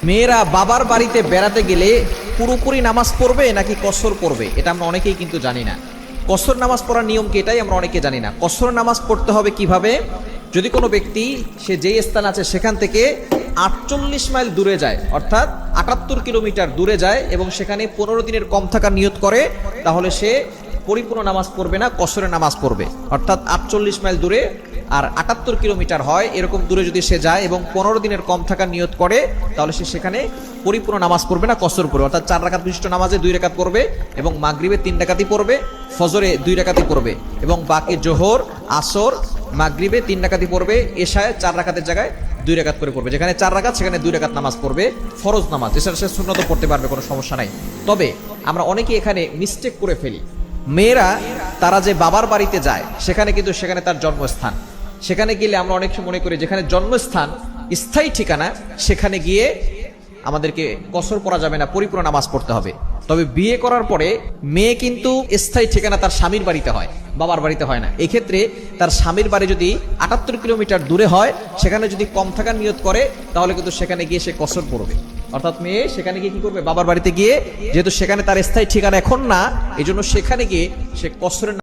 মেয়েরা বাবার বাড়িতে বেড়াতে গেলে পুরোপুরি নামাজ পড়বে নাকি কসর পড়বে, এটা আমরা অনেকেই কিন্তু জানি না। কসর নামাজ পড়ার নিয়ম কি, এটাই আমরা অনেকে জানি না। কসর নামাজ পড়তে হবে কিভাবে? যদি কোনো ব্যক্তি সে যেই স্থান আছে সেখান থেকে 48 মাইল দূরে যায়, অর্থাৎ 78 কিলোমিটার দূরে যায় এবং সেখানে 15 দিনের কম থাকার নিয়ত করে, তাহলে সে পরিপূর্ণ নামাজ পড়বে না, কসরের নামাজ পড়বে। অর্থাৎ 48 মাইল দূরে আর 78 কিলোমিটার হয় এরকম দূরে যদি সে যায় এবং 15 দিনের কম থাকার নিয়ত করে, তাহলে সে সেখানে পরিপূর্ণ নামাজ পড়বে না, কসর পড়বে। অর্থাৎ 4 রাকাত বিশিষ্ট নামাজে 2 রাকাত পড়বে এবং মাগরিবে 3 রাকাতই পড়বে, ফজরে 2 রাকাতই পড়বে এবং বাকি জোহর, আসর, মাগরিবে 3 রাকাতই পড়বে, এশায় 4 রাকাতের জায়গায় 2 রাকাত করে পড়বে। যেখানে 4 রাকাত সেখানে 2 রাকাত নামাজ পড়বে, ফরজ নামাজ। এছাড়া সে সুন্নত পড়তে পারবে, কোনো সমস্যা নাই। তবে আমরা অনেকে এখানে মিস্টেক করে ফেলি। মেয়েরা তারা যে বাবার বাড়িতে যায় সেখানে কিন্তু সেখানে তার জন্মস্থান, সেখানে গেলে আমরা অনেক সময় মনে করি যেখানে জন্মস্থান, স্থায়ী ঠিকানা, সেখানে গিয়ে আমাদেরকে কসর পড়া যাবে না, পরিপূর্ণ নামাজ পড়তে হবে। তবে বিয়ে করার পরে মেয়ে কিন্তু স্থায়ী ঠিকানা তার স্বামীর বাড়িতে হয়, বাবার বাড়িতে হয় না। এই ক্ষেত্রে তার স্বামীর বাড়ি যদি 78 কিলোমিটার দূরে হয়, সেখানে যদি কম থাকার নিয়ত করে, তাহলে কিন্তু সেখানে গিয়ে সে কসর পড়বে। অর্থাৎ মেয়ে সেখানে গিয়ে কি করবে? বাবার বাড়িতে গিয়ে, যেহেতু সেখানে তার স্থায়ী ঠিকানা এখন না, এই জন্য সেখানে গিয়ে সে কসরের